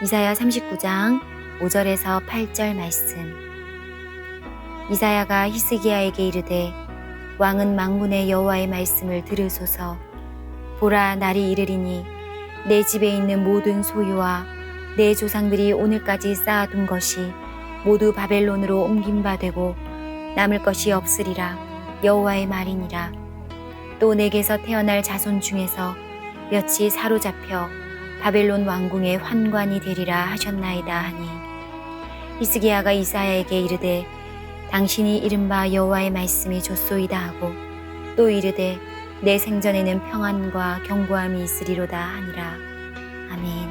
이사야 39장 5절에서 8절 말씀. 이사야가 히스기야에게 이르되 왕은 만군의 여호와의 말씀을 들으소서. 보라, 날이 이르리니 내 집에 있는 모든 소유와 내 조상들이 오늘까지 쌓아둔 것이 모두 바벨론으로 옮긴 바 되고 남을 것이 없으리라. 여호와의 말이니라. 또 내게서 태어날 자손 중에서 몇이 사로잡혀 바벨론 왕궁의 환관이 되리라 하셨나이다 하니, 히스기야가 이사야에게 이르되 당신이 이른바 여호와의 말씀이 좋소이다 하고, 또 이르되 내 생전에는 평안과 견고함이 있으리로다 하니라. 아멘.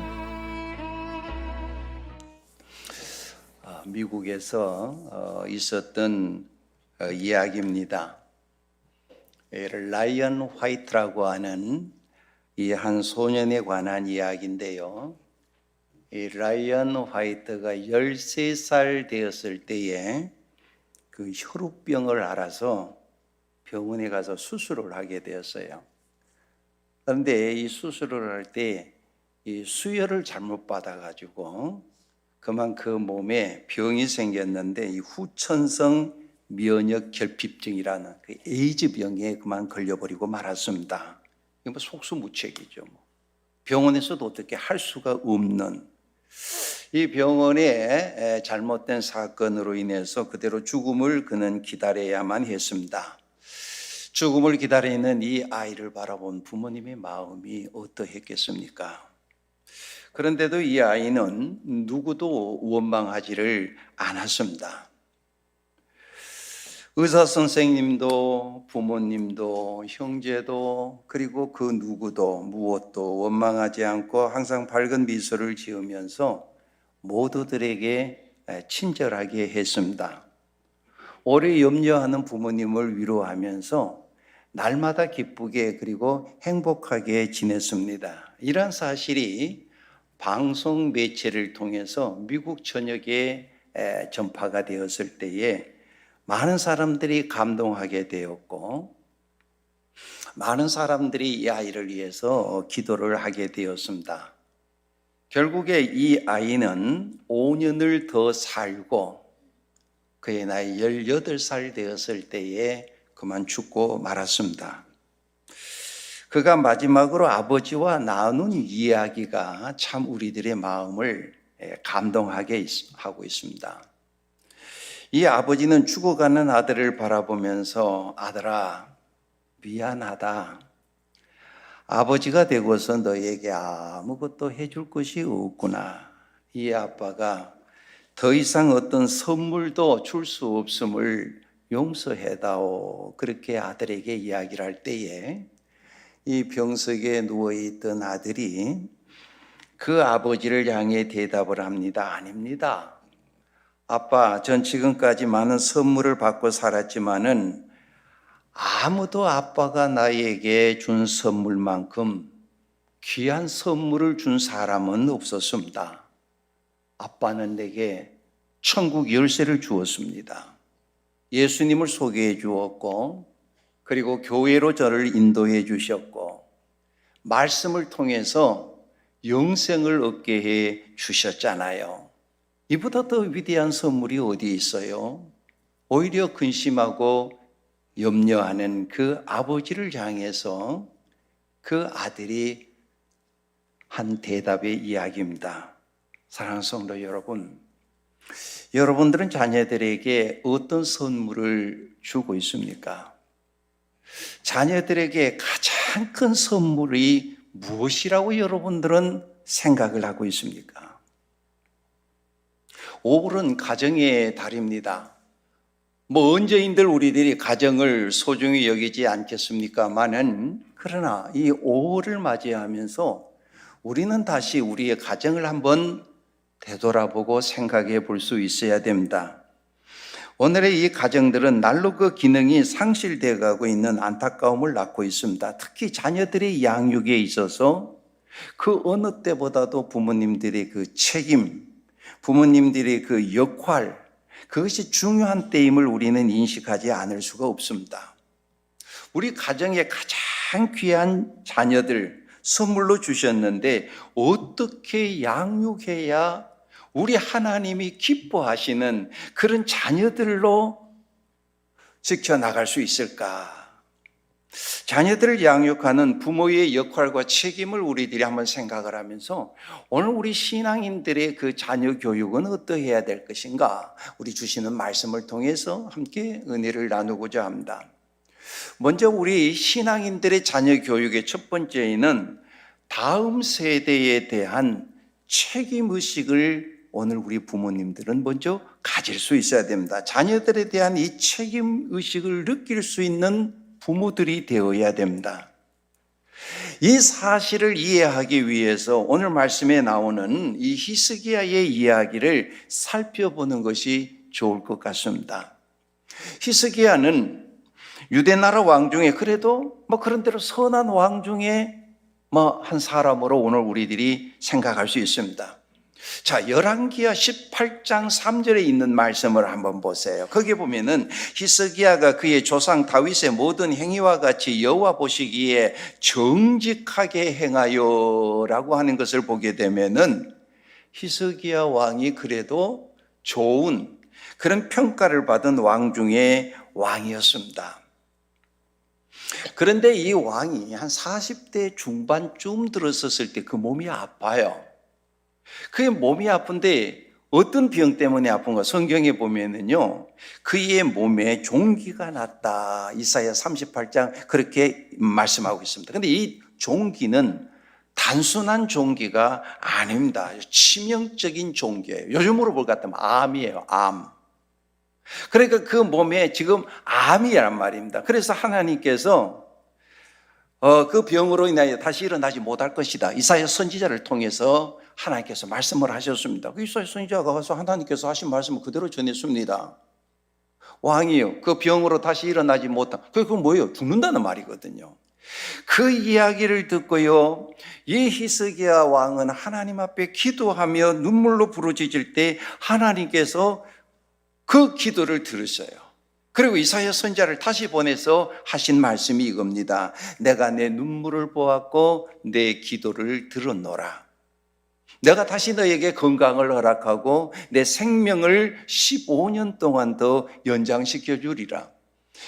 미국에서 있었던 이야기입니다. 라이언 화이트라고 하는 이 한 소년에 관한 이야기인데요. 이 라이언 화이트가 13살 되었을 때에 그 혈우병을 알아서 병원에 가서 수술을 하게 되었어요. 그런데 이 수술을 할 때 이 수혈을 잘못 받아가지고 그만 그 몸에 병이 생겼는데, 이 후천성 면역 결핍증이라는 그 에이즈 병에 그만 걸려버리고 말았습니다. 이거 뭐 속수무책이죠. 병원에서도 어떻게 할 수가 없는 이 병원의 잘못된 사건으로 인해서 그대로 죽음을 그는 기다려야만 했습니다. 죽음을 기다리는 이 아이를 바라본 부모님의 마음이 어떠했겠습니까? 그런데도 이 아이는 누구도 원망하지를 않았습니다. 의사 선생님도 부모님도 형제도 그리고 그 누구도 무엇도 원망하지 않고 항상 밝은 미소를 지으면서 모두들에게 친절하게 했습니다. 오래 염려하는 부모님을 위로하면서 날마다 기쁘게 그리고 행복하게 지냈습니다. 이런 사실이 방송 매체를 통해서 미국 전역에 전파가 되었을 때에 많은 사람들이 감동하게 되었고, 많은 사람들이 이 아이를 위해서 기도를 하게 되었습니다. 결국에 이 아이는 5년을 더 살고 그의 나이 18살 되었을 때에 그만 죽고 말았습니다. 그가 마지막으로 아버지와 나눈 이야기가 참 우리들의 마음을 감동하게 하고 있습니다. 이 아버지는 죽어가는 아들을 바라보면서 아들아, 미안하다. 아버지가 되고서 너에게 아무것도 해줄 것이 없구나. 이 아빠가 더 이상 어떤 선물도 줄 수 없음을 용서해다오. 그렇게 아들에게 이야기를 할 때에 이 병석에 누워있던 아들이 그 아버지를 향해 대답을 합니다. 아닙니다. 아빠, 전 지금까지 많은 선물을 받고 살았지만은 아무도 아빠가 나에게 준 선물만큼 귀한 선물을 준 사람은 없었습니다. 아빠는 내게 천국 열쇠를 주었습니다. 예수님을 소개해 주었고, 그리고 교회로 저를 인도해 주셨고, 말씀을 통해서 영생을 얻게 해 주셨잖아요. 이보다 더 위대한 선물이 어디 있어요? 오히려 근심하고 염려하는 그 아버지를 향해서 그 아들이 한 대답의 이야기입니다. 사랑하는 성도 여러분, 여러분들은 자녀들에게 어떤 선물을 주고 있습니까? 자녀들에게 가장 큰 선물이 무엇이라고 여러분들은 생각을 하고 있습니까? 5월은 가정의 달입니다. 언제인들 우리들이 가정을 소중히 여기지 않겠습니까마는, 그러나 이 5월을 맞이하면서 우리는 다시 우리의 가정을 한번 되돌아보고 생각해 볼 수 있어야 됩니다. 오늘의 이 가정들은 날로 그 기능이 상실되어 가고 있는 안타까움을 낳고 있습니다. 특히 자녀들의 양육에 있어서 그 어느 때보다도 부모님들의 그 책임, 부모님들의 그 역할, 그것이 중요한 때임을 우리는 인식하지 않을 수가 없습니다. 우리 가정의 가장 귀한 자녀들, 선물로 주셨는데 어떻게 양육해야 우리 하나님이 기뻐하시는 그런 자녀들로 지켜나갈 수 있을까? 자녀들을 양육하는 부모의 역할과 책임을 우리들이 한번 생각을 하면서 오늘 우리 신앙인들의 그 자녀 교육은 어떠해야 될 것인가? 우리 주시는 말씀을 통해서 함께 은혜를 나누고자 합니다. 먼저 우리 신앙인들의 자녀 교육의 첫 번째는 다음 세대에 대한 책임의식을 오늘 우리 부모님들은 먼저 가질 수 있어야 됩니다. 자녀들에 대한 이 책임의식을 느낄 수 있는 부모들이 되어야 됩니다. 이 사실을 이해하기 위해서 오늘 말씀에 나오는 이 히스기야의 이야기를 살펴보는 것이 좋을 것 같습니다. 히스기야는 유대나라 왕 중에 그래도 그런대로 선한 왕 중에 한 사람으로 오늘 우리들이 생각할 수 있습니다. 자, 열왕기하 18장 3절에 있는 말씀을 한번 보세요. 거기 보면은 히스기야가 그의 조상 다윗의 모든 행위와 같이 여호와 보시기에 정직하게 행하여라고 하는 것을 보게 되면은 히스기야 왕이 그래도 좋은 그런 평가를 받은 왕 중에 왕이었습니다. 그런데 이 왕이 한 40대 중반쯤 들었었을 때 그 몸이 아파요. 그의 몸이 아픈데 어떤 병 때문에 아픈가? 성경에 보면은요, 그의 몸에 종기가 났다. 이사야 38장 그렇게 말씀하고 있습니다. 근데 이 종기는 단순한 종기가 아닙니다. 치명적인 종기예요. 요즘으로 볼 것 같으면 암이에요, 암. 그러니까 그 몸에 지금 암이란 말입니다. 그래서 하나님께서 그 병으로 인하여 다시 일어나지 못할 것이다. 이사야 선지자를 통해서 하나님께서 말씀을 하셨습니다. 그 이사야 선지자가 가서 하나님께서 하신 말씀을 그대로 전했습니다. 왕이요, 그 병으로 다시 일어나지 못한, 그게 뭐예요? 죽는다는 말이거든요. 그 이야기를 듣고요, 이 히스기야 왕은 하나님 앞에 기도하며 눈물로 부르짖을 때 하나님께서 그 기도를 들으셔요. 그리고 이사야 선지자를 다시 보내서 하신 말씀이 이겁니다. 내가 내 눈물을 보았고 내 기도를 들었노라. 내가 다시 너에게 건강을 허락하고 내 생명을 15년 동안 더 연장시켜 주리라.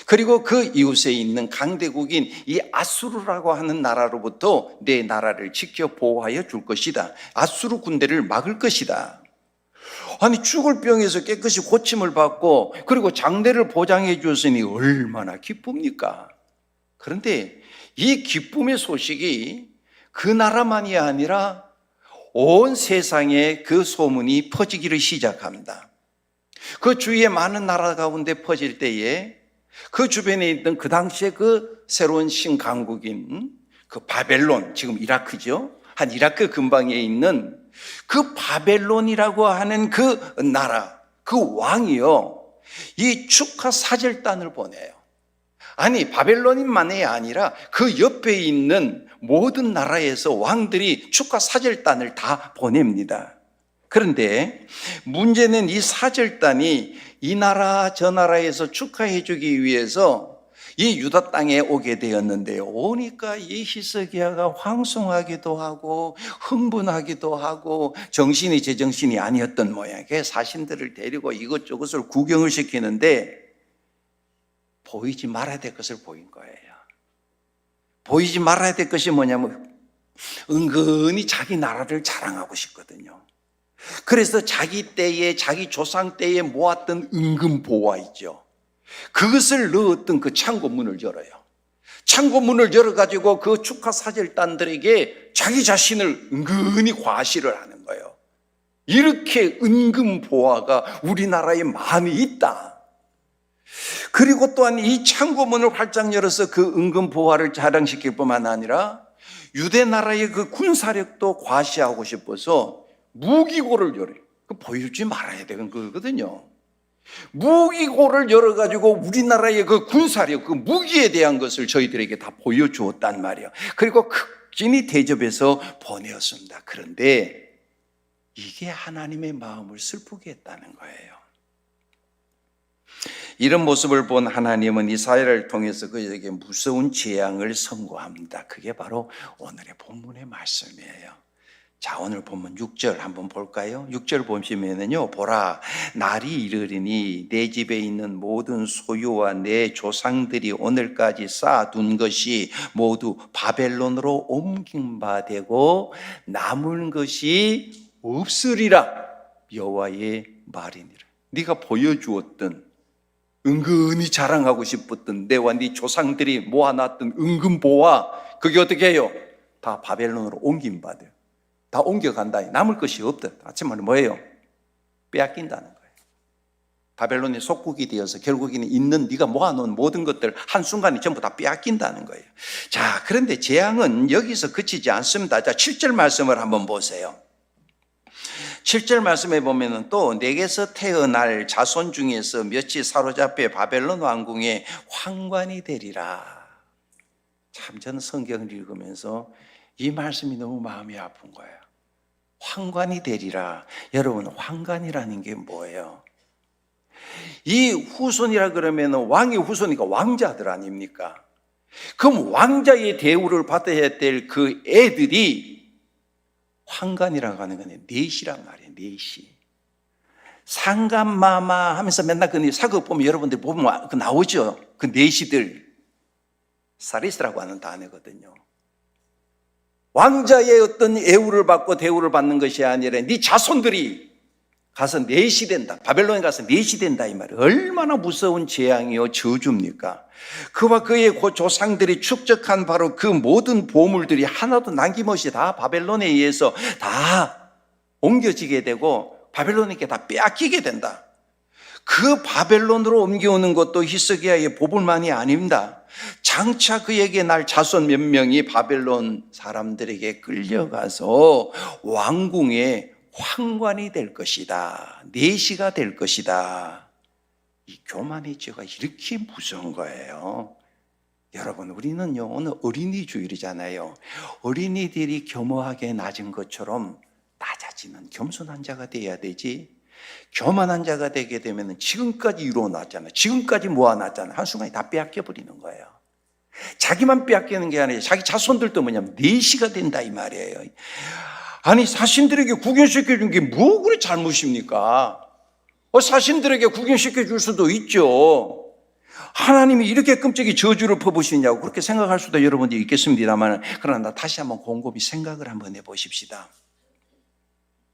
그리고 그 이웃에 있는 강대국인 이 아수르라고 하는 나라로부터 내 나라를 지켜 보호하여 줄 것이다. 아수르 군대를 막을 것이다. 아니, 죽을 병에서 깨끗이 고침을 받고 그리고 장대를 보장해 주었으니 얼마나 기쁩니까? 그런데 이 기쁨의 소식이 그 나라만이 아니라 온 세상에 그 소문이 퍼지기를 시작합니다. 그 주위에 많은 나라 가운데 퍼질 때에 그 주변에 있던 그 당시에 그 새로운 신강국인 그 바벨론, 지금 이라크죠. 한 이라크 근방에 있는 그 바벨론이라고 하는 그 나라, 그 왕이요, 이 축하 사절단을 보내요. 아니, 바벨론인만이 아니라 그 옆에 있는 모든 나라에서 왕들이 축하 사절단을 다 보냅니다. 그런데 문제는 이 사절단이 이 나라 저 나라에서 축하해 주기 위해서 이 유다 땅에 오게 되었는데요, 오니까 이 히스기야가 황송하기도 하고 흥분하기도 하고 정신이 제정신이 아니었던 모양이에요. 사신들을 데리고 이것저것을 구경을 시키는데 보이지 말아야 될 것을 보인 거예요. 보이지 말아야 될 것이 뭐냐면 은근히 자기 나라를 자랑하고 싶거든요. 그래서 자기 때에, 자기 조상 때에 모았던 은금 보화 있죠, 그것을 넣었던 그 창고문을 열어요. 창고문을 열어가지고 그 축하 사절단들에게 자기 자신을 은근히 과시를 하는 거예요. 이렇게 은금 보화가 우리나라에 많이 있다. 그리고 또한 이 창고문을 활짝 열어서 그 은금 보화를 자랑시킬 뿐만 아니라 유대 나라의 그 군사력도 과시하고 싶어서 무기고를 열어요. 그 보여주지 말아야 되는 거거든요. 무기고를 열어가지고 우리나라의 그 군사력, 그 무기에 대한 것을 저희들에게 다 보여주었단 말이에요. 그리고 극진히 대접해서 보내었습니다. 그런데 이게 하나님의 마음을 슬프게 했다는 거예요. 이런 모습을 본 하나님은 이사야를 통해서 그에게 무서운 재앙을 선고합니다. 그게 바로 오늘의 본문의 말씀이에요. 자, 오늘 본문 6절 한번 볼까요? 6절 보시면은요, 보라, 날이 이르리니 내 집에 있는 모든 소유와 내 조상들이 오늘까지 쌓아둔 것이 모두 바벨론으로 옮긴 바 되고 남은 것이 없으리라. 여호와의 말이니라. 네가 보여주었던, 은근히 자랑하고 싶었던 내와 네 조상들이 모아놨던 은근보화, 그게 어떻게 해요? 다 바벨론으로 옮긴 바 돼요. 다 옮겨간다. 남을 것이 없다. 아침은 뭐예요? 빼앗긴다는 거예요. 바벨론이 속국이 되어서 결국에는 있는 네가 모아놓은 모든 것들 한순간에 전부 다 빼앗긴다는 거예요. 자, 그런데 재앙은 여기서 그치지 않습니다. 자, 7절 말씀을 한번 보세요. 7절 말씀에 보면은 또 내게서 태어날 자손 중에서 몇이 사로잡혀 바벨론 왕궁의 환관이 되리라. 참 저는 성경을 읽으면서 이 말씀이 너무 마음이 아픈 거예요. 환관이 되리라. 여러분, 환관이라는 게 뭐예요? 이 후손이라 그러면 왕의 후손이니까 왕자들 아닙니까? 그럼 왕자의 대우를 받아야 될 그 애들이 환관이라고 하는 건 넷이란 말이에요. 넷이. 상감마마 하면서 맨날 그 사극 보면 여러분들 보면 그 나오죠. 그 넷이들. 사리스라고 하는 단어거든요. 왕자의 어떤 애우를 받고 대우를 받는 것이 아니라 네 자손들이 가서 넷이 된다. 바벨론에 가서 넷이 된다 이 말이에요. 얼마나 무서운 재앙이요 저주입니까? 그와 그의 조상들이 축적한 바로 그 모든 보물들이 하나도 남김없이 다 바벨론에 의해서 다 옮겨지게 되고 바벨론에게 다 빼앗기게 된다. 그 바벨론으로 옮겨오는 것도 히스기야의 보물만이 아닙니다. 장차 그에게 날 자손 몇 명이 바벨론 사람들에게 끌려가서 왕궁의 환관이 될 것이다. 내시가 될 것이다. 이 교만의 죄가 이렇게 무서운 거예요. 여러분, 우리는요 오늘 어린이 주일이잖아요. 어린이들이 겸허하게 낮은 것처럼 낮아지는 겸손한 자가 돼야 되지. 교만한 자가 되게 되면 지금까지 이루어놨잖아요. 지금까지 모아놨잖아요. 한순간에 다 빼앗겨버리는 거예요. 자기만 빼앗기는 게 아니라 자기 자손들도 뭐냐면 내시가 된다 이 말이에요. 아니, 사신들에게 구경시켜준 게 뭐 그래 잘못입니까? 사신들에게 구경시켜줄 수도 있죠. 하나님이 이렇게 끔찍이 저주를 퍼부시냐고 그렇게 생각할 수도 여러분들이 있겠습니다만, 그러나 다시 한번 곰곰이 생각을 한번 해보십시다.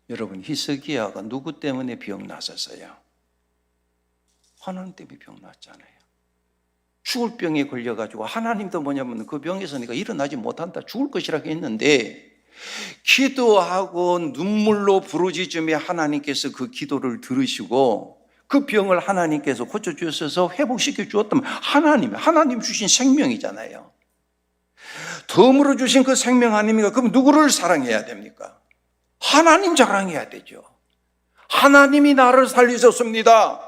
여러분, 히스기야가 누구 때문에 병 났었어요? 하나님 때문에 병 났잖아요. 죽을 병에 걸려가지고 하나님도 뭐냐면 그 병에서 네가 일어나지 못한다, 죽을 것이라고 했는데 기도하고 눈물로 부르짖으며 하나님께서 그 기도를 들으시고 그 병을 하나님께서 고쳐주셔서 회복시켜 주었다면 하나님 주신 생명이잖아요. 덤으로 주신 그 생명 아닙니까? 그럼 누구를 사랑해야 됩니까? 하나님 자랑해야 되죠. 하나님이 나를 살리셨습니다.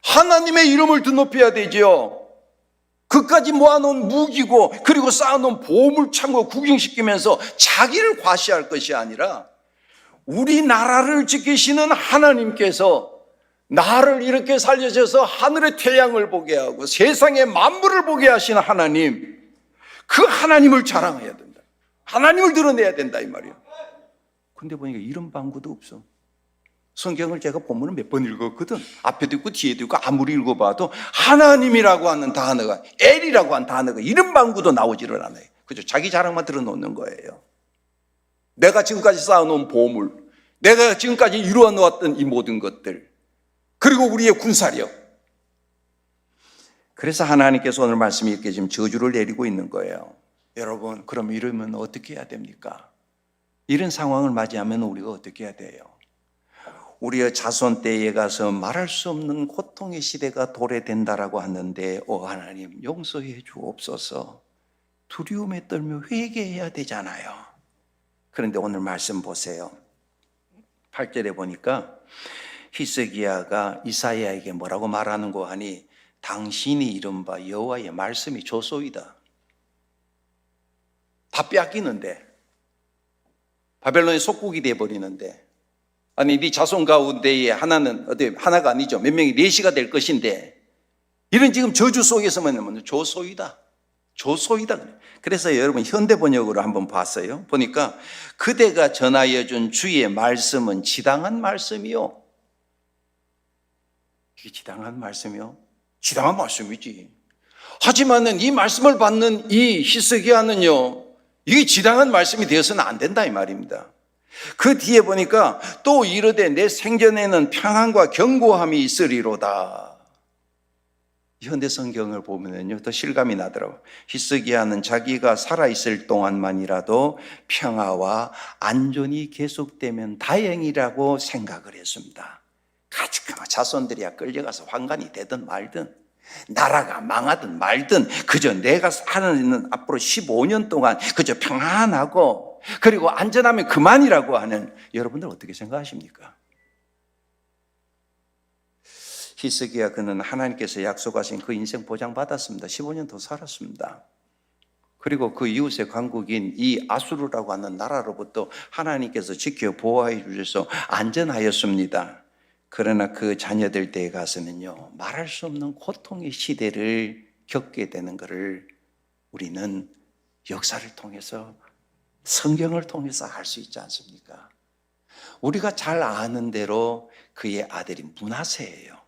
하나님의 이름을 드높여야 되죠. 그까지 모아놓은 무기고 그리고 쌓아놓은 보물창고 구경시키면서 자기를 과시할 것이 아니라 우리나라를 지키시는 하나님께서 나를 이렇게 살려줘서 하늘의 태양을 보게 하고 세상의 만물을 보게 하시는 하나님, 그 하나님을 자랑해야 된다. 하나님을 드러내야 된다 이 말이에요. 근데 보니까 이런 방구도 없어. 성경을 제가 본문을 몇 번 읽었거든. 앞에도 있고 뒤에도 있고 아무리 읽어봐도 하나님이라고 하는 단어가, 엘이라고 하는 단어가 이런 방구도 나오지를 않아요. 그죠? 자기 자랑만 들어놓는 거예요. 내가 지금까지 쌓아놓은 보물, 내가 지금까지 이루어 놓았던 이 모든 것들, 그리고 우리의 군사력. 그래서 하나님께서 오늘 말씀이 이렇게 지금 저주를 내리고 있는 거예요. 여러분, 그럼 이러면 어떻게 해야 됩니까? 이런 상황을 맞이하면 우리가 어떻게 해야 돼요? 우리의 자손 때에 가서 말할 수 없는 고통의 시대가 도래된다라고 하는데, 하나님 용서해 주옵소서. 두려움에 떨며 회개해야 되잖아요. 그런데 오늘 말씀 보세요. 8절에 보니까 히스기야가 이사야에게 뭐라고 말하는 거 하니, 당신이 이른바 여호와의 말씀이 조소이다. 다 빼앗기는데, 바벨론의 속국이 되어버리는데, 아니 네 자손 가운데에 하나가 아니죠. 몇 명이 넷이가 될 것인데 이런 지금 저주 속에서만 조소이다. 조소이다. 그래서 여러분 현대 번역으로 한번 봤어요. 보니까 그대가 전하여 준 주의 말씀은 지당한 말씀이요. 이게 지당한 말씀이요? 지당한 말씀이지. 하지만은 이 말씀을 받는 이 히스기야는요, 이게 지당한 말씀이 되어서는 안 된다 이 말입니다. 그 뒤에 보니까 또 이르되 내 생전에는 평안과 견고함이 있으리로다. 현대 성경을 보면요 더 실감이 나더라고요. 히스기야는 자기가 살아있을 동안만이라도 평화와 안전이 계속되면 다행이라고 생각을 했습니다. 가지가마 자손들이야 끌려가서 환관이 되든 말든 나라가 망하든 말든 그저 내가 사는 앞으로 15년 동안 그저 평안하고 그리고 안전하면 그만이라고 하는, 여러분들 어떻게 생각하십니까? 히스기야 그는 하나님께서 약속하신 그 인생 보장받았습니다. 15년 더 살았습니다. 그리고 그 이웃의 강국인 이 아수르라고 하는 나라로부터 하나님께서 지켜 보호해 주셔서 안전하였습니다. 그러나 그 자녀들 때에 가서는요, 말할 수 없는 고통의 시대를 겪게 되는 것을 우리는 역사를 통해서, 성경을 통해서 알 수 있지 않습니까? 우리가 잘 아는 대로 그의 아들이 므낫세예요.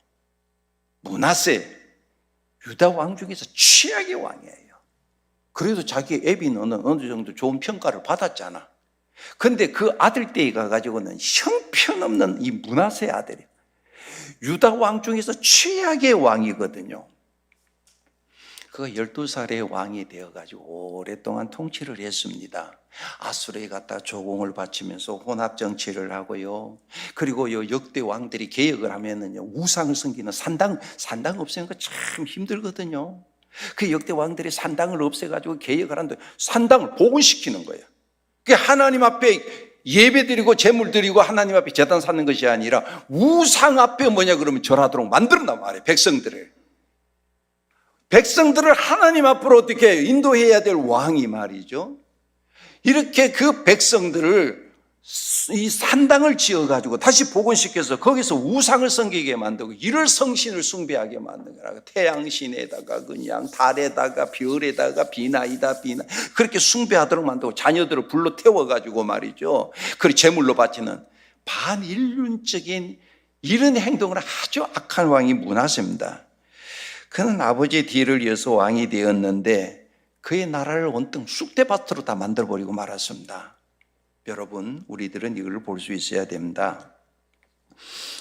므낫세, 유다 왕 중에서 최악의 왕이에요. 그래도 자기 애비는 어느 정도 좋은 평가를 받았잖아. 근데 그 아들 때에 가가지고는 형편없는 이 므낫세 아들이 유다 왕 중에서 최악의 왕이거든요. 그가 12살의 왕이 되어가지고 오랫동안 통치를 했습니다. 아수르에 갔다 조공을 바치면서 혼합 정치를 하고요. 그리고 역대 왕들이 개혁을 하면은요, 우상을 섬기는 산당 없애는 거 참 힘들거든요. 그 역대 왕들이 산당을 없애가지고 개혁을 하는데 산당을 복원시키는 거예요. 그게 하나님 앞에 예배 드리고 제물 드리고 하나님 앞에 제단 쌓는 것이 아니라 우상 앞에 뭐냐 그러면 절하도록 만들었단 말이에요. 백성들을 하나님 앞으로 어떻게 인도해야 될 왕이 말이죠. 이렇게 그 백성들을 이 산당을 지어가지고 다시 복원시켜서 거기서 우상을 섬기게 만들고 이를 성신을 숭배하게 만든 거라. 태양신에다가 그냥 달에다가 별에다가 비나이다 그렇게 숭배하도록 만들고 자녀들을 불러 태워가지고 말이죠. 그리고 제물로 바치는 반인륜적인 이런 행동을 아주 악한 왕이 므낫세입니다. 그는 아버지의 뒤를 이어서 왕이 되었는데 그의 나라를 온통 쑥대밭으로 다 만들어버리고 말았습니다. 여러분, 우리들은 이걸 볼 수 있어야 됩니다.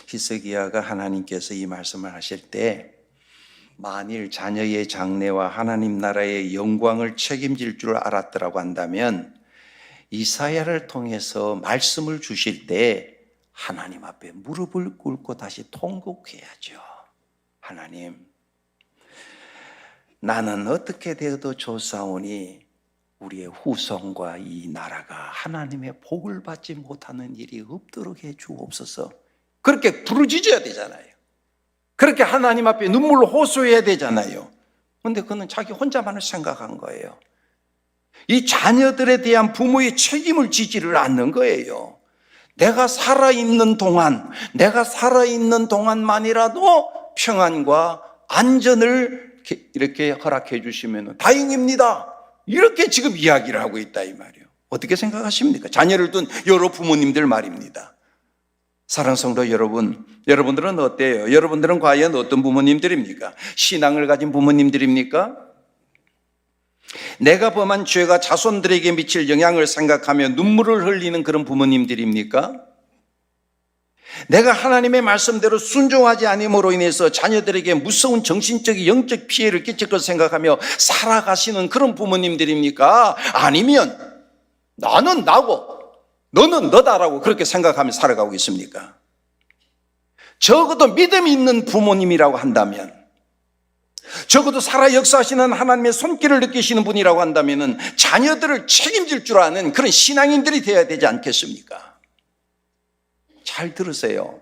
히스기야가 하나님께서 이 말씀을 하실 때 만일 자녀의 장래와 하나님 나라의 영광을 책임질 줄 알았더라고 한다면 이사야를 통해서 말씀을 주실 때 하나님 앞에 무릎을 꿇고 다시 통곡해야죠. 하나님, 나는 어떻게 되어도 좋사오니 우리의 후손과 이 나라가 하나님의 복을 받지 못하는 일이 없도록 해 주옵소서. 그렇게 부르짖어야 되잖아요. 그렇게 하나님 앞에 눈물로 호소해야 되잖아요. 그런데 그는 자기 혼자만을 생각한 거예요. 이 자녀들에 대한 부모의 책임을 지지를 않는 거예요. 내가 살아있는 동안만이라도 평안과 안전을 이렇게 허락해 주시면 다행입니다. 이렇게 지금 이야기를 하고 있다 이 말이에요. 어떻게 생각하십니까? 자녀를 둔 여러 부모님들 말입니다. 사랑하는 성도 여러분, 여러분들은 어때요? 여러분들은 과연 어떤 부모님들입니까? 신앙을 가진 부모님들입니까? 내가 범한 죄가 자손들에게 미칠 영향을 생각하며 눈물을 흘리는 그런 부모님들입니까? 내가 하나님의 말씀대로 순종하지 않음으로 인해서 자녀들에게 무서운 정신적인 영적 피해를 끼칠 것을 생각하며 살아가시는 그런 부모님들입니까? 아니면 나는 나고 너는 너다라고 그렇게 생각하며 살아가고 있습니까? 적어도 믿음이 있는 부모님이라고 한다면, 적어도 살아 역사하시는 하나님의 손길을 느끼시는 분이라고 한다면 자녀들을 책임질 줄 아는 그런 신앙인들이 되어야 되지 않겠습니까? 잘 들으세요.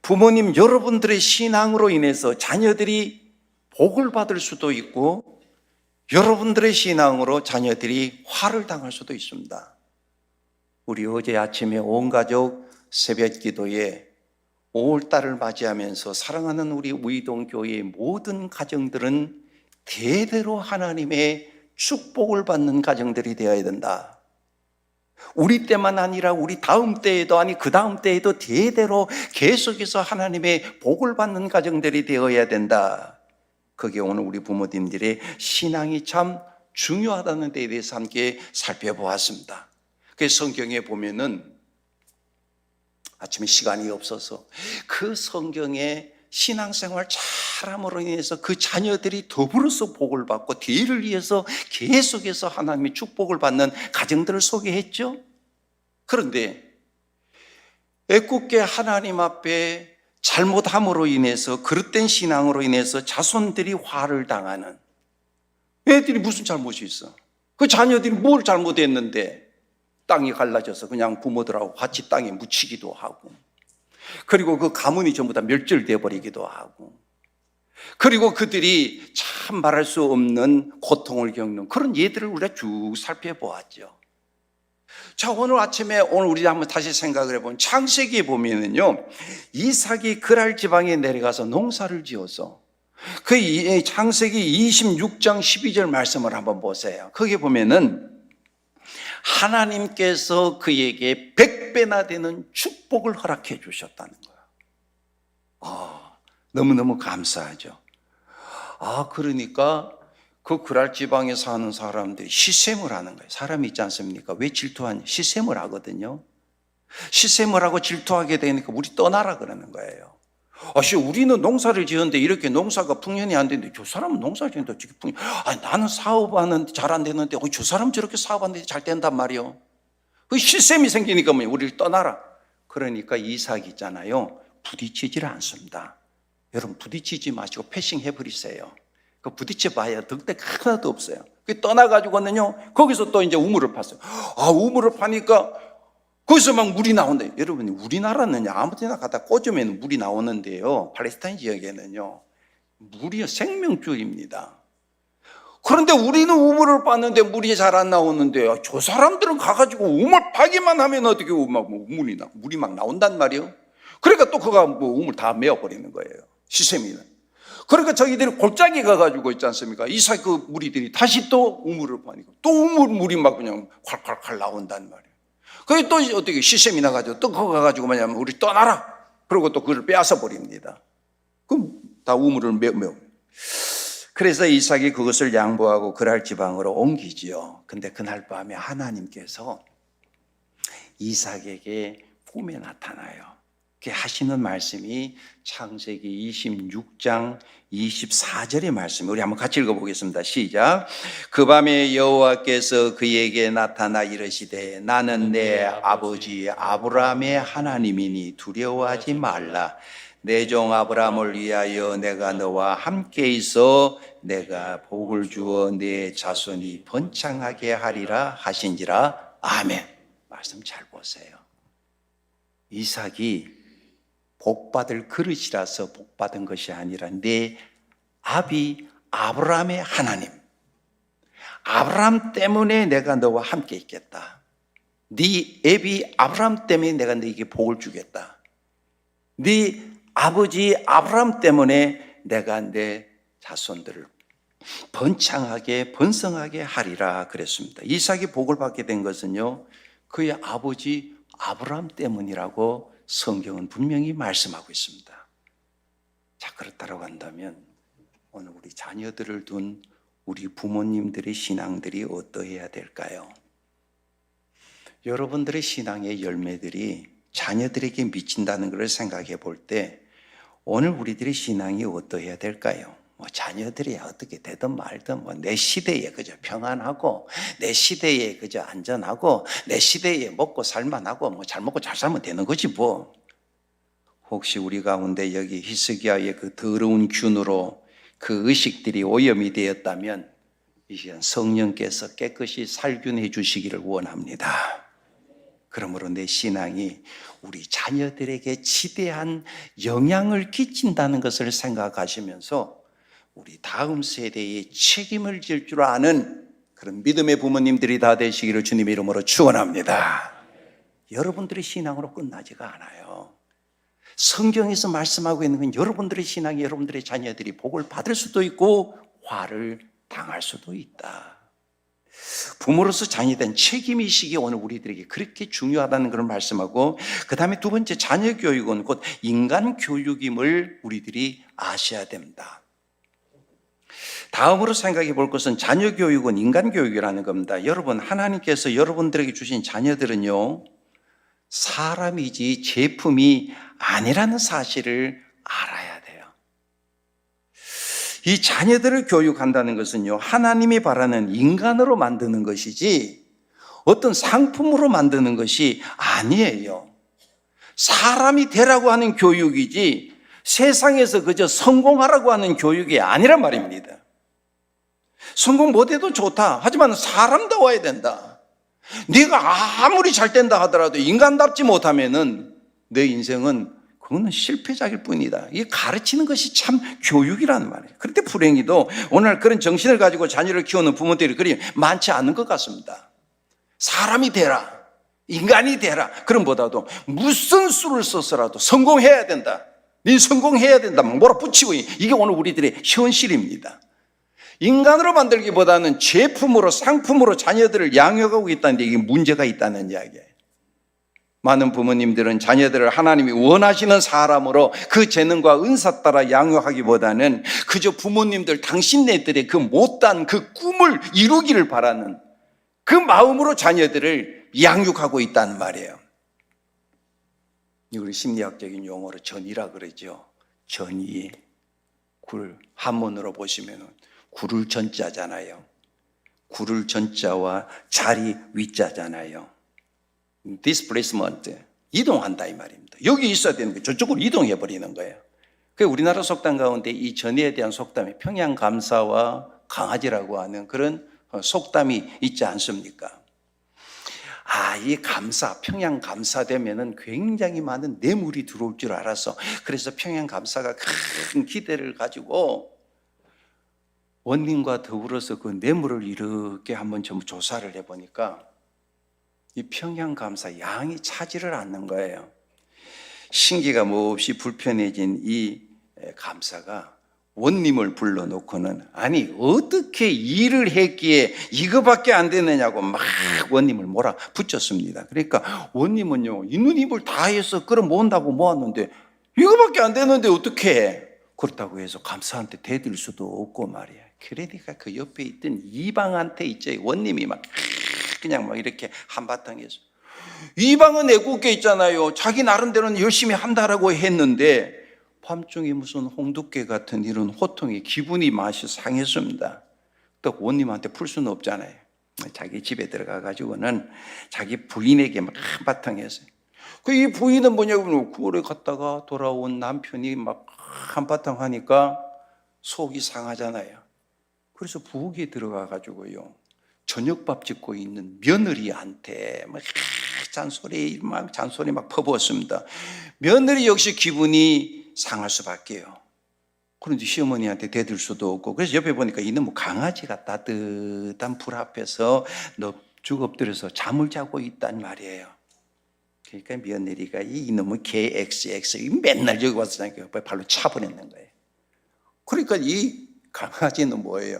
부모님 여러분들의 신앙으로 인해서 자녀들이 복을 받을 수도 있고 여러분들의 신앙으로 자녀들이 화를 당할 수도 있습니다. 우리 어제 아침에 온 가족 새벽 기도에 5월달을 맞이하면서 사랑하는 우리 우이동교회의 모든 가정들은 대대로 하나님의 축복을 받는 가정들이 되어야 된다. 우리 때만 아니라 우리 다음 때에도 아니 그 다음 때에도 대대로 계속해서 하나님의 복을 받는 가정들이 되어야 된다. 그게 오늘 우리 부모님들의 신앙이 참 중요하다는 데에 대해서 함께 살펴보았습니다. 그래서 성경에 보면은 아침에 시간이 없어서 그 성경에 신앙생활 잘함으로 인해서 그 자녀들이 더불어서 복을 받고 뒤를 이어서 계속해서 하나님의 축복을 받는 가정들을 소개했죠. 그런데 애꿎게 하나님 앞에 잘못함으로 인해서 그릇된 신앙으로 인해서 자손들이 화를 당하는, 애들이 무슨 잘못이 있어? 그 자녀들이 뭘 잘못했는데 땅이 갈라져서 그냥 부모들하고 같이 땅에 묻히기도 하고, 그리고 그 가문이 전부 다 멸절되어 버리기도 하고, 그리고 그들이 참 말할 수 없는 고통을 겪는 그런 예들을 우리가 쭉 살펴보았죠. 자, 오늘 아침에 우리 한번 다시 생각을 해보면 창세기에 보면은요, 이삭이 그랄 지방에 내려가서 농사를 지어서 그 창세기 26장 12절 말씀을 한번 보세요. 거기 보면은 하나님께서 그에게 100배나 되는 축복을 허락해 주셨다는 거예요. 너무너무 감사하죠. 그러니까 그 그랄 지방에 사는 사람들이 시샘을 하는 거예요. 사람이 있지 않습니까? 왜 질투하냐? 시샘을 하거든요. 시샘을 하고 질투하게 되니까 우리 떠나라 그러는 거예요. 우리는 농사를 지었는데 이렇게 농사가 풍년이 안 되는데 저 사람은 농사를 지었는데 저게 풍년. 나는 사업하는데 잘 안 되는데 저 사람 저렇게 사업하는데 잘 된단 말이요. 그 시샘이 생기니까 우리를 떠나라. 그러니까 이삭이 있잖아요. 부딪히지를 않습니다. 여러분 부딪히지 마시고 패싱해 버리세요. 그 부딪혀 봐야 덕대 하나도 없어요. 그 떠나가지고는요, 거기서 또 이제 우물을 팠어요. 우물을 파니까 거기서 막 물이 나온대요. 여러분, 우리나라는 아무 데나 갖다 꽂으면 물이 나오는데요, 팔레스타인 지역에는요, 물이 생명줄입니다. 그런데 우리는 우물을 팠는데 물이 잘 안 나오는데요, 저 사람들은 가가지고 우물 파기만 하면 어떻게 물이 막 나온단 말이에요. 그러니까 또 그가 우물 다 메어버리는 거예요. 시세미는. 그러니까 저희들이 골짜기 가가지고 있지 않습니까? 이삭 그 무리들이 다시 또 우물을 파니까 또 물이 막 그냥 콸콸콸 나온단 말이에요. 그게 또 어떻게 시샘이 나가지고 또 그거 가가지고 뭐냐면 우리 떠나라. 그리고 또 그걸 빼앗아 버립니다. 그럼 다 우물을 메워. 그래서 이삭이 그것을 양보하고 그랄 지방으로 옮기지요. 근데 그날 밤에 하나님께서 이삭에게 꿈에 나타나요. 하시는 말씀이 창세기 26장 24절의 말씀. 우리 한번 같이 읽어보겠습니다. 시작. 그 밤에 여호와께서 그에게 나타나 이르시되 나는 내 아버지 아브라함의 하나님이니 두려워하지 말라. 내 종 아브라함을 위하여 내가 너와 함께 있어 내가 복을 주어 내 자손이 번창하게 하리라 하신지라. 아멘. 말씀 잘 보세요. 이삭이 복받을 그릇이라서 복받은 것이 아니라 내 아비 아브라함의 하나님, 아브라함 때문에 내가 너와 함께 있겠다. 네 애비 아브라함 때문에 내가 너에게 복을 주겠다. 네 아버지 아브라함 때문에 내가 내 자손들을 번창하게 번성하게 하리라 그랬습니다. 이삭이 복을 받게 된 것은요, 그의 아버지 아브라함 때문이라고 성경은 분명히 말씀하고 있습니다. 자, 그렇다고 한다면 오늘 우리 자녀들을 둔 우리 부모님들의 신앙들이 어떠해야 될까요? 여러분들의 신앙의 열매들이 자녀들에게 미친다는 것을 생각해 볼 때 오늘 우리들의 신앙이 어떠해야 될까요? 자녀들이 어떻게 되든 말든 내 시대에 그저 평안하고 내 시대에 그저 안전하고 내 시대에 먹고 살만하고 잘 먹고 잘 살면 되는 거지 뭐. 혹시 우리 가운데 여기 히스기야의 그 더러운 균으로 그 의식들이 오염이 되었다면 이 시간 성령께서 깨끗이 살균해 주시기를 원합니다. 그러므로 내 신앙이 우리 자녀들에게 지대한 영향을 끼친다는 것을 생각하시면서 우리 다음 세대에 책임을 질 줄 아는 그런 믿음의 부모님들이 다 되시기를 주님의 이름으로 축원합니다. 여러분들의 신앙으로 끝나지가 않아요. 성경에서 말씀하고 있는 건 여러분들의 신앙이 여러분들의 자녀들이 복을 받을 수도 있고 화를 당할 수도 있다. 부모로서 자녀에 대한 책임의식이 오늘 우리들에게 그렇게 중요하다는 걸 말씀하고, 그 다음에 두 번째, 자녀 교육은 곧 인간 교육임을 우리들이 아셔야 됩니다. 다음으로 생각해 볼 것은 자녀 교육은 인간 교육이라는 겁니다. 여러분, 하나님께서 여러분들에게 주신 자녀들은요, 사람이지 제품이 아니라는 사실을 알아야 돼요. 이 자녀들을 교육한다는 것은요, 하나님이 바라는 인간으로 만드는 것이지 어떤 상품으로 만드는 것이 아니에요. 사람이 되라고 하는 교육이지 세상에서 그저 성공하라고 하는 교육이 아니란 말입니다. 성공 못해도 좋다. 하지만 사람다워야 된다. 네가 아무리 잘 된다 하더라도 인간답지 못하면은 내 인생은 그거는 실패작일 뿐이다. 이게 가르치는 것이 참 교육이라는 말이에요. 그런데 불행히도 오늘 그런 정신을 가지고 자녀를 키우는 부모들이 그리 많지 않은 것 같습니다. 사람이 되라, 인간이 되라, 그럼보다도 무슨 수를 써서라도 성공해야 된다. 네 성공해야 된다. 몰아붙이고, 이게 오늘 우리들의 현실입니다. 인간으로 만들기보다는 제품으로, 상품으로 자녀들을 양육하고 있다는 데 이게 문제가 있다는 이야기예요. 많은 부모님들은 자녀들을 하나님이 원하시는 사람으로 그 재능과 은사 따라 양육하기보다는 그저 부모님들 당신네들의 그 못난 그 꿈을 이루기를 바라는 그 마음으로 자녀들을 양육하고 있다는 말이에요. 이걸 심리학적인 용어로 전이라 그러죠. 전이. 굴, 한문으로 보시면 굴을 전자잖아요. 굴을 전자와 자리 위자잖아요. displacement, 이동한다 이 말입니다. 여기 있어야 되는 게 저쪽으로 이동해 버리는 거예요. 그 우리나라 속담 가운데 이 전이에 대한 속담이 평양감사와 강아지라고 하는 그런 속담이 있지 않습니까? 이 감사, 평양감사 되면은 굉장히 많은 뇌물이 들어올 줄 알아서, 그래서 평양감사가 큰 기대를 가지고 원님과 더불어서 그 뇌물을 이렇게 한번 좀 조사를 해보니까 이 평양감사 양이 차지를 않는 거예요. 신기가 몹시 불편해진 이 감사가 원님을 불러놓고는 아니 어떻게 일을 했기에 이거밖에 안 되느냐고 막 원님을 몰아붙였습니다. 그러니까 원님은요, 있는 힘을 다해서 끌어모은다고 모았는데 이거밖에 안 되는데 어떻게 해? 그렇다고 해서 감사한테 대들 수도 없고 말이야. 그러니까 그 옆에 있던 이방한테 있죠, 원님이 막 그냥 막 이렇게 한바탕에서, 이방은 애국계 있잖아요. 자기 나름대로는 열심히 한다라고 했는데 밤중에 무슨 홍두깨 같은 이런 호통이, 기분이 맛이 상했습니다. 또 원님한테 풀 수는 없잖아요. 자기 집에 들어가 가지고는 자기 부인에게 막 한바탕에서, 이 부인은 뭐냐면 구월에 갔다가 돌아온 남편이 막 한바탕 하니까 속이 상하잖아요. 그래서 부엌에 들어가 가지고요, 저녁밥 짓고 있는 며느리한테 막 잔소리 막 퍼부었습니다. 며느리 역시 기분이 상할 수밖에요. 그런데 시어머니한테 대들 수도 없고, 그래서 옆에 보니까 이놈의 강아지가 따뜻한 불 앞에서 넙죽 엎드려서 잠을 자고 있단 말이에요. 그러니까 며느리가 이놈의 개 XX 맨날 여기 와서 발로 차버렸는 거예요. 그러니까 이 강아지는 뭐예요?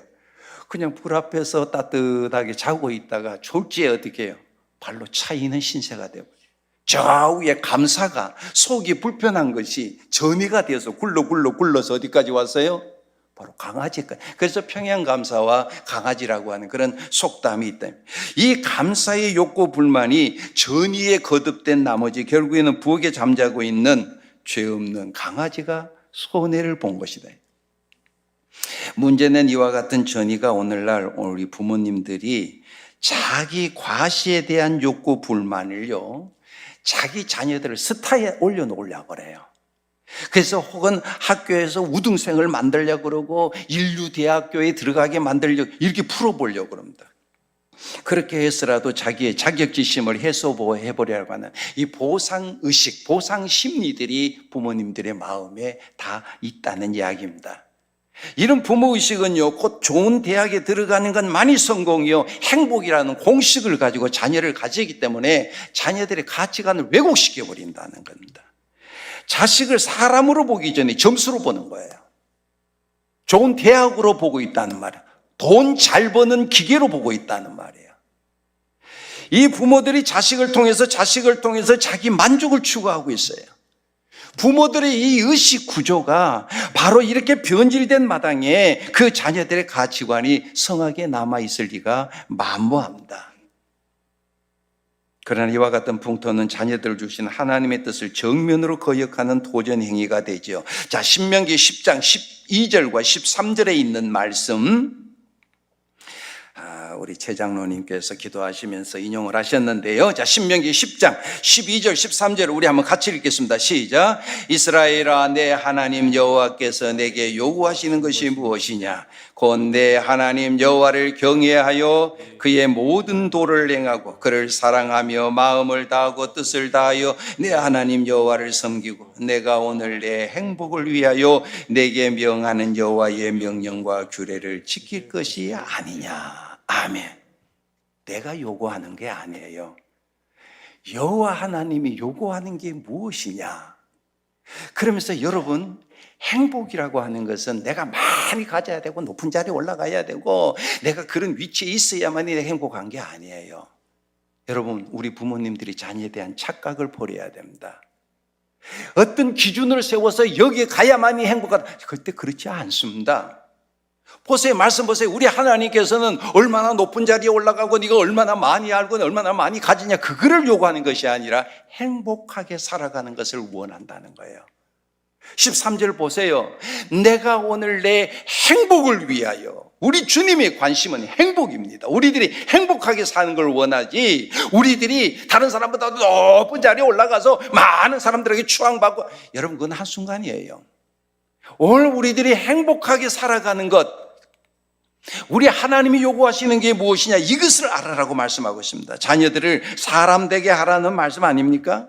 그냥 불 앞에서 따뜻하게 자고 있다가 졸지에 어떻게 해요? 발로 차이는 신세가 되고, 저 위에 감사가 속이 불편한 것이 전이가 되어서 굴러서 어디까지 왔어요? 바로 강아지까지. 그래서 평양감사와 강아지라고 하는 그런 속담이 있다. 이 감사의 욕구 불만이 전이에 거듭된 나머지 결국에는 부엌에 잠자고 있는 죄 없는 강아지가 손해를 본 것이다. 문제는 이와 같은 전이가 오늘날 우리 부모님들이 자기 과시에 대한 욕구 불만을요, 자기 자녀들을 스타에 올려놓으려고 그래요. 그래서 혹은 학교에서 우등생을 만들려고 그러고 인류대학교에 들어가게 만들려고 이렇게 풀어보려고 그럽니다. 그렇게 해서라도 자기의 자격지심을 해소해보려고 하는 이 보상의식, 보상심리들이 부모님들의 마음에 다 있다는 이야기입니다. 이런 부모의식은요, 곧 좋은 대학에 들어가는 건 많이 성공이요, 행복이라는 공식을 가지고 자녀를 가지기 때문에 자녀들의 가치관을 왜곡시켜 버린다는 겁니다. 자식을 사람으로 보기 전에 점수로 보는 거예요. 좋은 대학으로 보고 있다는 말이에요. 돈 잘 버는 기계로 보고 있다는 말이에요. 이 부모들이 자식을 통해서 자기 만족을 추구하고 있어요. 부모들의 이 의식 구조가 바로 이렇게 변질된 마당에 그 자녀들의 가치관이 성하게 남아있을 리가 만무합니다. 그러나 이와 같은 풍토는 자녀들을 주신 하나님의 뜻을 정면으로 거역하는 도전 행위가 되죠. 자, 신명기 10장 12절과 13절에 있는 말씀, 우리 최 장로님께서 기도하시면서 인용을 하셨는데요. 자, 신명기 10장 12절 13절을 우리 한번 같이 읽겠습니다. 시작. 이스라엘아, 내 하나님 여호와께서 내게 요구하시는 것이 무엇이냐? 곧 내 하나님 여호와를 경외하여 그의 모든 도를 행하고 그를 사랑하며 마음을 다하고 뜻을 다하여 내 하나님 여호와를 섬기고 내가 오늘 내 행복을 위하여 내게 명하는 여호와의 명령과 규례를 지킬 것이 아니냐. 아멘. 내가 요구하는 게 아니에요. 여호와 하나님이 요구하는 게 무엇이냐? 그러면서 여러분, 행복이라고 하는 것은 내가 많이 가져야 되고 높은 자리에 올라가야 되고 내가 그런 위치에 있어야만이 행복한 게 아니에요. 여러분, 우리 부모님들이 자녀에 대한 착각을 버려야 됩니다. 어떤 기준을 세워서 여기에 가야만이 행복하다. 그때 그렇지 않습니다. 보세요, 말씀 보세요. 우리 하나님께서는 얼마나 높은 자리에 올라가고 네가 얼마나 많이 알고 얼마나 많이 가지냐, 그거를 요구하는 것이 아니라 행복하게 살아가는 것을 원한다는 거예요. 13절 보세요. 내가 오늘 내 행복을 위하여. 우리 주님의 관심은 행복입니다. 우리들이 행복하게 사는 걸 원하지, 우리들이 다른 사람보다 높은 자리에 올라가서 많은 사람들에게 추앙받고, 여러분, 그건 한순간이에요. 오늘 우리들이 행복하게 살아가는 것, 우리 하나님이 요구하시는 게 무엇이냐, 이것을 알아라고 말씀하고 있습니다. 자녀들을 사람 되게 하라는 말씀 아닙니까?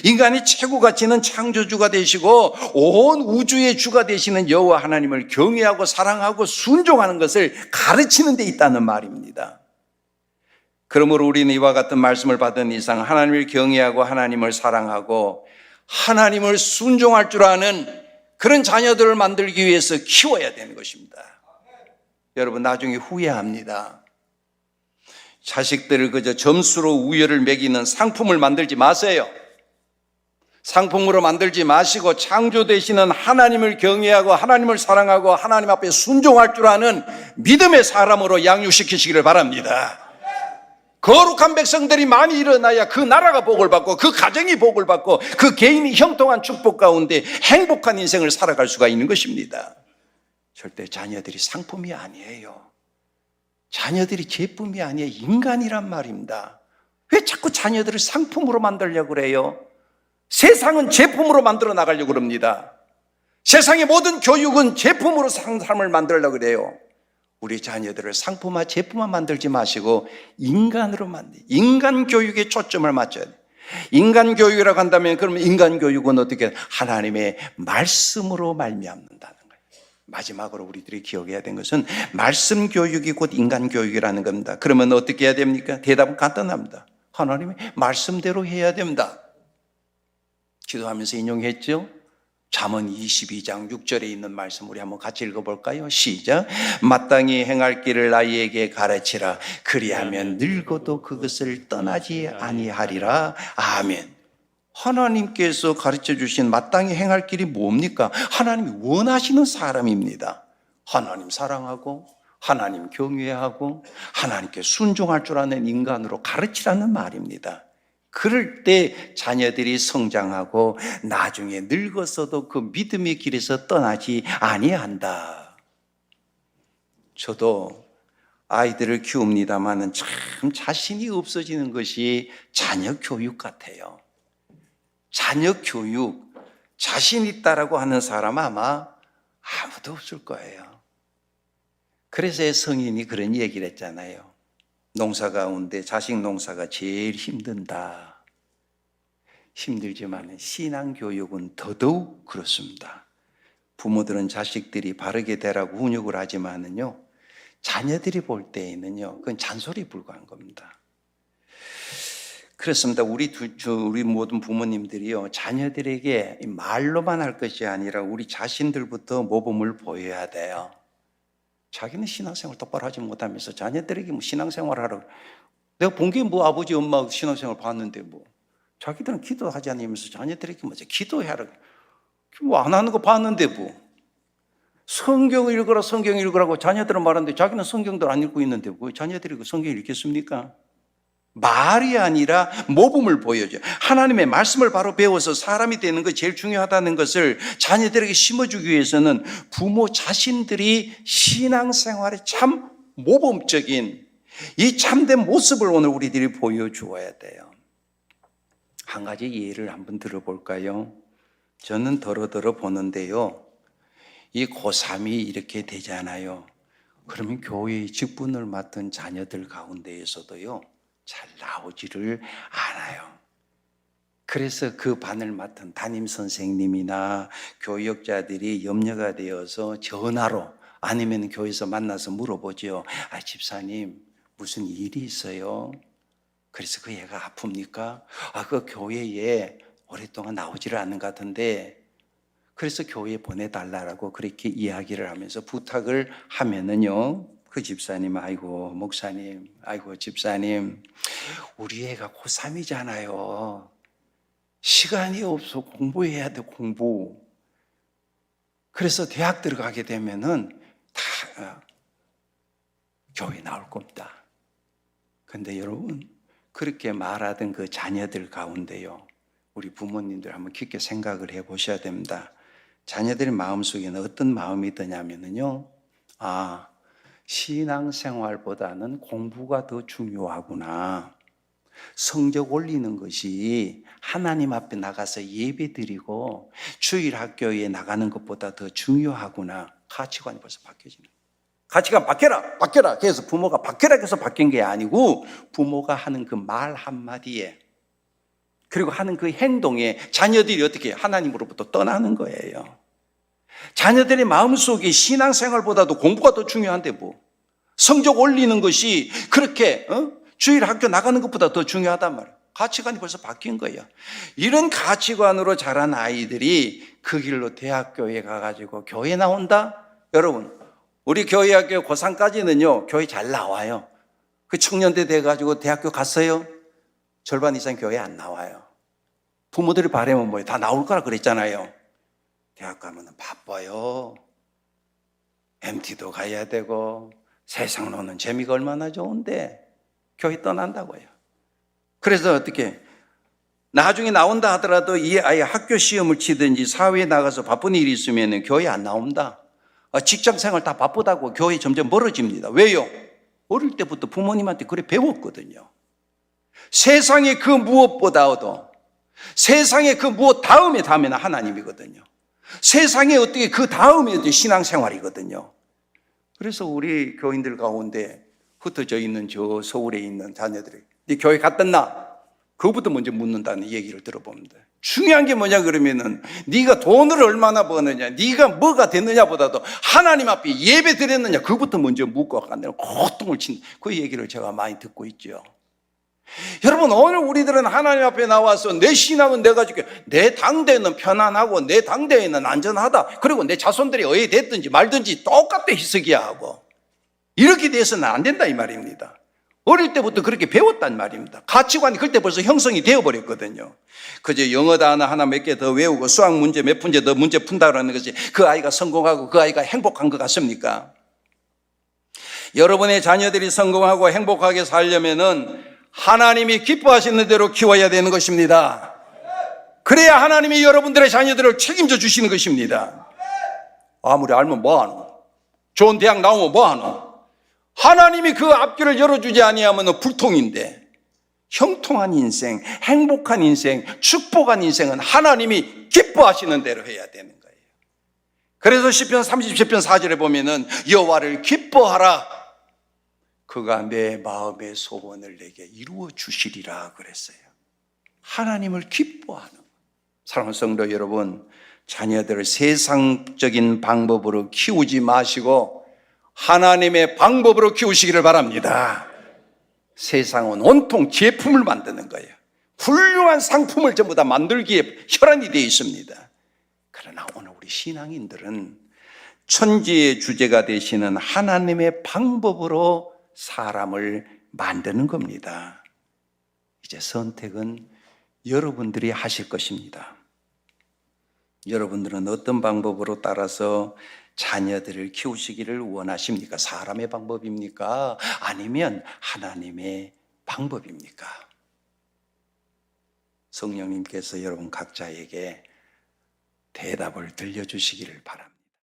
인간이 최고 가치는 창조주가 되시고 온 우주의 주가 되시는 여호와 하나님을 경외하고 사랑하고 순종하는 것을 가르치는 데 있다는 말입니다. 그러므로 우리는 이와 같은 말씀을 받은 이상 하나님을 경외하고 하나님을 사랑하고 하나님을 순종할 줄 아는 그런 자녀들을 만들기 위해서 키워야 되는 것입니다. 여러분, 나중에 후회합니다. 자식들을 그저 점수로 우열을 매기는 상품을 만들지 마세요. 상품으로 만들지 마시고 창조되시는 하나님을 경외하고 하나님을 사랑하고 하나님 앞에 순종할 줄 아는 믿음의 사람으로 양육시키시기를 바랍니다. 거룩한 백성들이 많이 일어나야 그 나라가 복을 받고 그 가정이 복을 받고 그 개인이 형통한 축복 가운데 행복한 인생을 살아갈 수가 있는 것입니다. 절대 자녀들이 상품이 아니에요. 자녀들이 제품이 아니에요. 인간이란 말입니다. 왜 자꾸 자녀들을 상품으로 만들려고 그래요? 세상은 제품으로 만들어 나가려고 그럽니다. 세상의 모든 교육은 제품으로 삶을 만들려고 그래요. 우리 자녀들을 상품화, 제품화 만들지 마시고 인간으로 인간 교육에 초점을 맞춰야 돼요. 인간 교육이라고 한다면 그러면 인간 교육은 어떻게 하나님의 말씀으로 말미암는다는 거예요. 마지막으로 우리들이 기억해야 되는 것은 말씀 교육이 곧 인간 교육이라는 겁니다. 그러면 어떻게 해야 됩니까? 대답은 간단합니다. 하나님의 말씀대로 해야 됩니다. 기도하면서 인용했죠? 잠언 22장 6절에 있는 말씀 우리 한번 같이 읽어볼까요? 시작. 마땅히 행할 길을 아이에게 가르치라. 그리하면 늙어도 그것을 떠나지 아니하리라. 아멘. 하나님께서 가르쳐 주신 마땅히 행할 길이 뭡니까? 하나님이 원하시는 사람입니다. 하나님 사랑하고 하나님 경외하고 하나님께 순종할 줄 아는 인간으로 가르치라는 말입니다. 그럴 때 자녀들이 성장하고 나중에 늙어서도 그 믿음의 길에서 떠나지 아니한다. 저도 아이들을 키웁니다마는 참 자신이 없어지는 것이 자녀 교육 같아요. 자녀 교육, 자신 있다라고 하는 사람 아마 아무도 없을 거예요. 그래서 성인이 그런 얘기를 했잖아요. 농사 가운데 자식 농사가 제일 힘든다. 힘들지만 신앙교육은 더더욱 그렇습니다. 부모들은 자식들이 바르게 되라고 훈육을 하지만은요, 자녀들이 볼 때에는요, 그건 잔소리에 불과한 겁니다. 그렇습니다. 우리 모든 부모님들이요, 자녀들에게 말로만 할 것이 아니라 우리 자신들부터 모범을 보여야 돼요. 자기는 신앙생활 똑바로 하지 못하면서 자녀들에게 뭐 신앙생활 하라고. 내가 본 게 뭐 아버지 엄마 신앙생활 봤는데 뭐 자기들은 기도하지 않으면서 자녀들에게 먼저 기도해라. 뭐 안 하는 거 봤는데 뭐 성경 읽으라고 자녀들은 말하는데 자기는 성경도 안 읽고 있는데 뭐 자녀들이 그 성경 읽겠습니까? 말이 아니라 모범을 보여줘요. 하나님의 말씀을 바로 배워서 사람이 되는 것이 제일 중요하다는 것을 자녀들에게 심어주기 위해서는 부모 자신들이 신앙생활에 참 모범적인 이 참된 모습을 오늘 우리들이 보여주어야 돼요. 한 가지 예를 한번 들어볼까요? 저는 더러 보는데요, 이 고3이 이렇게 되잖아요. 그러면 교회의 직분을 맡은 자녀들 가운데에서도요, 잘 나오지를 않아요. 그래서 그 반을 맡은 담임 선생님이나 교역자들이 염려가 되어서 전화로 아니면 교회에서 만나서 물어보죠. 집사님 무슨 일이 있어요? 그래서 그 애가 아픕니까? 그 교회에 오랫동안 나오지를 않는 것 같은데 그래서 교회에 보내달라고 그렇게 이야기를 하면서 부탁을 하면은요, 그 집사님, 아이고 목사님, 아이고 집사님, 우리 애가 고3이잖아요. 시간이 없어. 공부해야 돼, 공부. 그래서 대학 들어가게 되면은 다 교회 나올 겁니다. 근데 여러분, 그렇게 말하던 그 자녀들 가운데요, 우리 부모님들 한번 깊게 생각을 해 보셔야 됩니다. 자녀들의 마음속에는 어떤 마음이 드냐면요, 신앙생활보다는 공부가 더 중요하구나. 성적 올리는 것이 하나님 앞에 나가서 예배 드리고 주일 학교에 나가는 것보다 더 중요하구나. 가치관이 벌써 바뀌어지는 거예요. 가치관 바뀌어라. 그래서 부모가 바뀌어라 해서 바뀐 게 아니고 부모가 하는 그 말 한마디에 그리고 하는 그 행동에 자녀들이 어떻게 하나님으로부터 떠나는 거예요. 자녀들의 마음속에 신앙생활보다도 공부가 더 중요한데 뭐 성적 올리는 것이 그렇게 주일 학교 나가는 것보다 더 중요하단 말이에요. 가치관이 벌써 바뀐 거예요. 이런 가치관으로 자란 아이들이 그 길로 대학교에 가가지고 교회 나온다? 여러분, 우리 교회 학교 고3까지는요 교회 잘 나와요. 그 청년대 돼가지고 대학교 갔어요? 절반 이상 교회 안 나와요. 부모들이 바라면 뭐예요? 다 나올 거라 그랬잖아요. 대학 가면 바빠요. MT도 가야 되고 세상 노는 재미가 얼마나 좋은데 교회 떠난다고요. 그래서 어떻게 나중에 나온다 하더라도 이 아이 학교 시험을 치든지 사회에 나가서 바쁜 일이 있으면 교회 안 나온다. 직장생활 다 바쁘다고 교회 점점 멀어집니다. 왜요? 어릴 때부터 부모님한테 그래 배웠거든요. 세상의 그 무엇보다도 세상의 그 무엇 다음에는 하나님이거든요. 세상에 어떻게 그 다음에 신앙생활이거든요. 그래서 우리 교인들 가운데 흩어져 있는 저 서울에 있는 자녀들이 네 교회 갔댔나? 그거부터 먼저 묻는다는 얘기를 들어봅니다. 중요한 게 뭐냐 그러면은 네가 돈을 얼마나 버느냐, 네가 뭐가 됐느냐보다도 하나님 앞에 예배 드렸느냐 그거부터 먼저 묻고 간다는 고통을 친 그 얘기를 제가 많이 듣고 있죠. 여러분, 오늘 우리들은 하나님 앞에 나와서 내 신앙은 내가 지켜, 내 당대는 편안하고 내 당대에는 안전하다, 그리고 내 자손들이 어디 됐든지 말든지 똑같아 희석이야 하고 이렇게 돼서는 안 된다 이 말입니다. 어릴 때부터 그렇게 배웠단 말입니다. 가치관이 그때 벌써 형성이 되어버렸거든요. 그저 영어 단어 하나 몇 개 더 외우고 수학 문제 몇 문제 더 문제 푼다라는 것이 그 아이가 성공하고 그 아이가 행복한 것 같습니까? 여러분의 자녀들이 성공하고 행복하게 살려면은 하나님이 기뻐하시는 대로 키워야 되는 것입니다. 그래야 하나님이 여러분들의 자녀들을 책임져 주시는 것입니다. 아무리 알면 뭐하노? 좋은 대학 나오면 뭐하노? 하나님이 그 앞길을 열어주지 아니하면 불통인데, 형통한 인생, 행복한 인생, 축복한 인생은 하나님이 기뻐하시는 대로 해야 되는 거예요. 그래서 시편 37편 4절에 보면은 여호와를 기뻐하라, 그가 내 마음의 소원을 내게 이루어 주시리라 그랬어요. 하나님을 기뻐하는. 사랑하는 성도 여러분, 자녀들을 세상적인 방법으로 키우지 마시고 하나님의 방법으로 키우시기를 바랍니다. 세상은 온통 제품을 만드는 거예요. 훌륭한 상품을 전부 다 만들기에 혈안이 되어 있습니다. 그러나 오늘 우리 신앙인들은 천지의 주제가 되시는 하나님의 방법으로 사람을 만드는 겁니다. 이제 선택은 여러분들이 하실 것입니다. 여러분들은 어떤 방법으로 따라서 자녀들을 키우시기를 원하십니까? 사람의 방법입니까? 아니면 하나님의 방법입니까? 성령님께서 여러분 각자에게 대답을 들려주시기를 바랍니다.